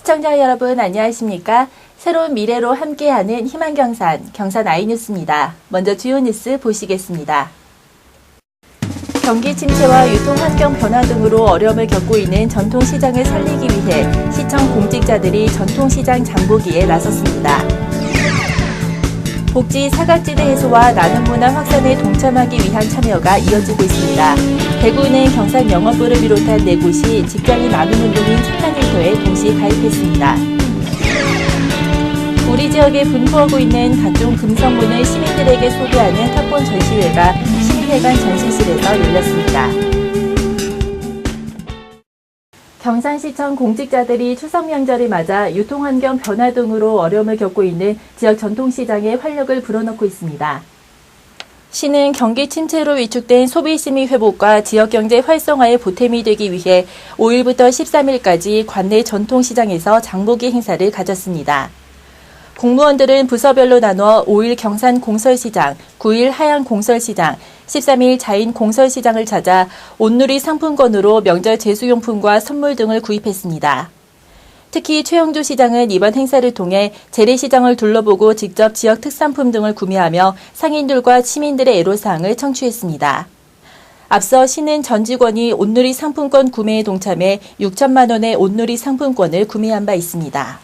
시청자 여러분 안녕하십니까? 새로운 미래로 함께하는 희망경산, 경산 아이뉴스입니다. 먼저 주요 뉴스 보시겠습니다. 경기 침체와 유통환경 변화 등으로 어려움을 겪고 있는 전통시장을 살리기 위해 시청 공직자들이 전통시장 장보기에 나섰습니다. 복지 사각지대 해소와 나눔 문화 확산에 동참하기 위한 참여가 이어지고 있습니다. 대구은행 경산영업부를 비롯한 4곳이 직장인 나눔운동인 착한일터에 동시 가입했습니다. 우리 지역에 분포하고 있는 각종 금성문을 시민들에게 소개하는 탑본 전시회가 시민회관 전시실에서 열렸습니다. 경산시청 공직자들이 추석 명절을 맞아 유통환경 변화 등으로 어려움을 겪고 있는 지역 전통시장에 활력을 불어넣고 있습니다. 시는 경기 침체로 위축된 소비심리 회복과 지역경제 활성화에 보탬이 되기 위해 5일부터 13일까지 관내 전통시장에서 장보기 행사를 가졌습니다. 공무원들은 부서별로 나눠 5일 경산 공설시장, 9일 하양 공설시장, 13일 자인 공설시장을 찾아 온누리 상품권으로 명절 제수용품과 선물 등을 구입했습니다. 특히 최영주 시장은 이번 행사를 통해 재래시장을 둘러보고 직접 지역 특산품 등을 구매하며 상인들과 시민들의 애로사항을 청취했습니다. 앞서 시는 전 직원이 온누리 상품권 구매에 동참해 6천만 원의 온누리 상품권을 구매한 바 있습니다.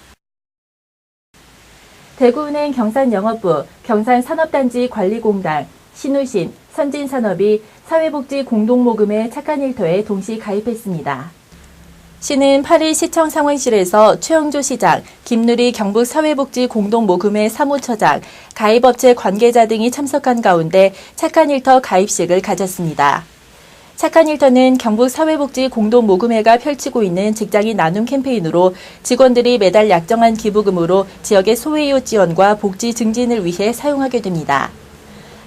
대구은행 경산영업부, 경산산업단지관리공단, 신우신, 선진산업이 사회복지 공동모금에 착한일터에 동시 가입했습니다. 시는 8일 시청 상황실에서 최영조 시장, 김누리 경북사회복지 공동모금회 사무처장, 가입업체 관계자 등이 참석한 가운데 착한일터 가입식을 가졌습니다. 착한일터는 경북사회복지 공동모금회가 펼치고 있는 직장인 나눔 캠페인으로 직원들이 매달 약정한 기부금으로 지역의 소외이웃 지원과 복지 증진을 위해 사용하게 됩니다.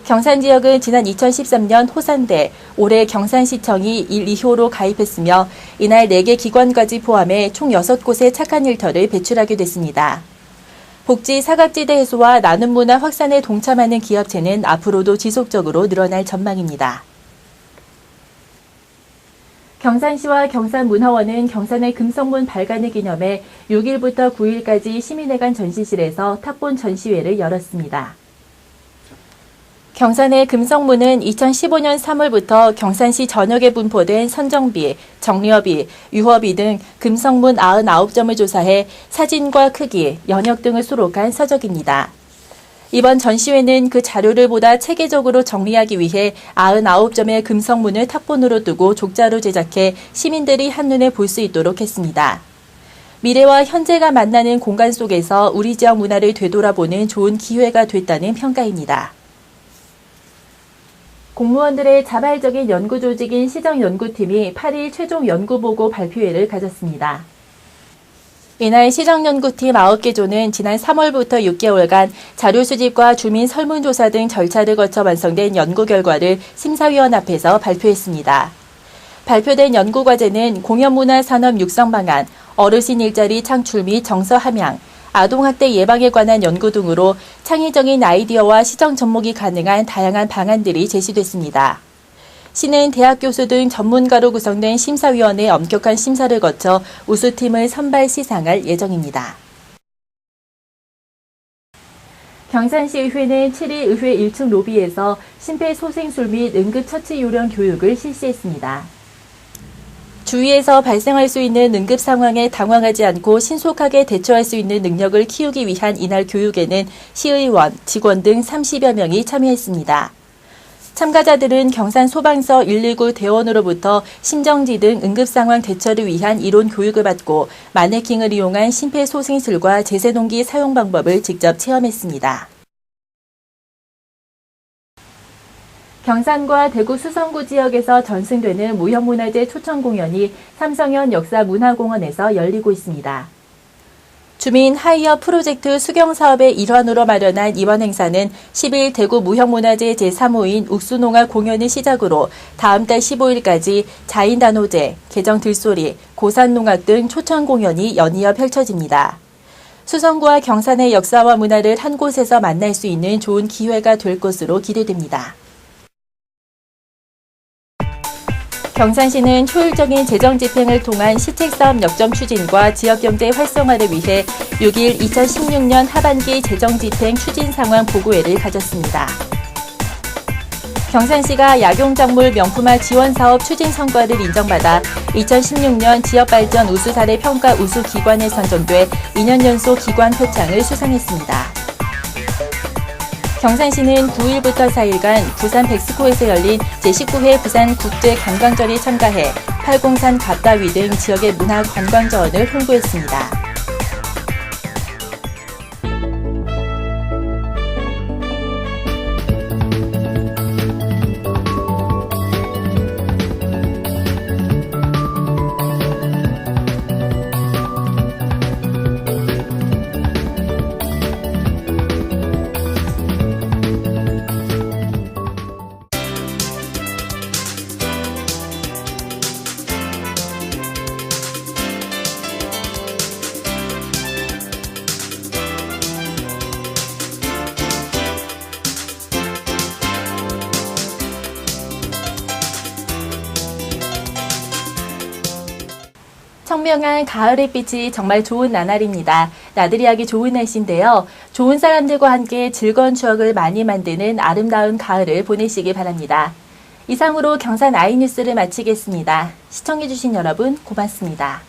경산 지역은 지난 2013년 호산대, 올해 경산시청이 1, 2호로 가입했으며 이날 4개 기관까지 포함해 총 6곳의 착한일터를 배출하게 됐습니다. 복지 사각지대 해소와 나눔 문화 확산에 동참하는 기업체는 앞으로도 지속적으로 늘어날 전망입니다. 경산시와 경산문화원은 경산의 금성문 발간을 기념해 6일부터 9일까지 시민회관 전시실에서 탑본 전시회를 열었습니다. 경산의 금성문은 2015년 3월부터 경산시 전역에 분포된 선정비, 정리업이, 유업이 등 금성문 99점을 조사해 사진과 크기, 연역 등을 수록한 서적입니다. 이번 전시회는 그 자료를 보다 체계적으로 정리하기 위해 99점의 금성문을 탑본으로 두고 족자로 제작해 시민들이 한눈에 볼 수 있도록 했습니다. 미래와 현재가 만나는 공간 속에서 우리 지역 문화를 되돌아보는 좋은 기회가 됐다는 평가입니다. 공무원들의 자발적인 연구 조직인 시정연구팀이 8일 최종 연구보고 발표회를 가졌습니다. 이날 시정연구팀 9개 조는 지난 3월부터 6개월간 자료 수집과 주민 설문조사 등 절차를 거쳐 완성된 연구 결과를 심사위원 앞에서 발표했습니다. 발표된 연구과제는 공연문화산업 육성 방안, 어르신 일자리 창출 및 정서 함양, 아동학대 예방에 관한 연구 등으로 창의적인 아이디어와 시정 접목이 가능한 다양한 방안들이 제시됐습니다. 시는 대학 교수 등 전문가로 구성된 심사위원회의 엄격한 심사를 거쳐 우수팀을 선발 시상할 예정입니다. 경산시의회는 7일 의회 1층 로비에서 심폐소생술 및 응급처치 요령 교육을 실시했습니다. 주위에서 발생할 수 있는 응급 상황에 당황하지 않고 신속하게 대처할 수 있는 능력을 키우기 위한 이날 교육에는 시의원, 직원 등 30여 명이 참여했습니다. 참가자들은 경산소방서 119 대원으로부터 심정지 등 응급상황 대처를 위한 이론 교육을 받고 마네킹을 이용한 심폐소생술과 제세동기 사용 방법을 직접 체험했습니다. 경산과 대구 수성구 지역에서 전승되는 무형문화재 초청 공연이 삼성현 역사문화공원에서 열리고 있습니다. 주민 하이어 프로젝트 수경사업의 일환으로 마련한 이번 행사는 10일 대구 무형문화재 제3호인 욱수농화 공연을 시작으로 다음 달 15일까지 자인단오제, 개정들소리, 고산농악 등 초청 공연이 연이어 펼쳐집니다. 수성구와 경산의 역사와 문화를 한 곳에서 만날 수 있는 좋은 기회가 될 것으로 기대됩니다. 경산시는 효율적인 재정 집행을 통한 시책사업 역점 추진과 지역경제 활성화를 위해 6일 2016년 하반기 재정 집행 추진 상황 보고회를 가졌습니다. 경산시가 약용작물 명품화 지원사업 추진 성과를 인정받아 2016년 지역발전 우수 사례 평가 우수 기관에 선정돼 2년 연속 기관 표창을 수상했습니다. 경산시는 9일부터 4일간 부산 백스코에서 열린 제19회 부산 국제관광절에 참가해 팔공산 갑다위 등 지역의 문화 관광 자원을 홍보했습니다. 청명한 가을 햇빛이 정말 좋은 나날입니다. 나들이 하기 좋은 날씨인데요. 좋은 사람들과 함께 즐거운 추억을 많이 만드는 아름다운 가을을 보내시기 바랍니다. 이상으로 경산 아이뉴스를 마치겠습니다. 시청해주신 여러분 고맙습니다.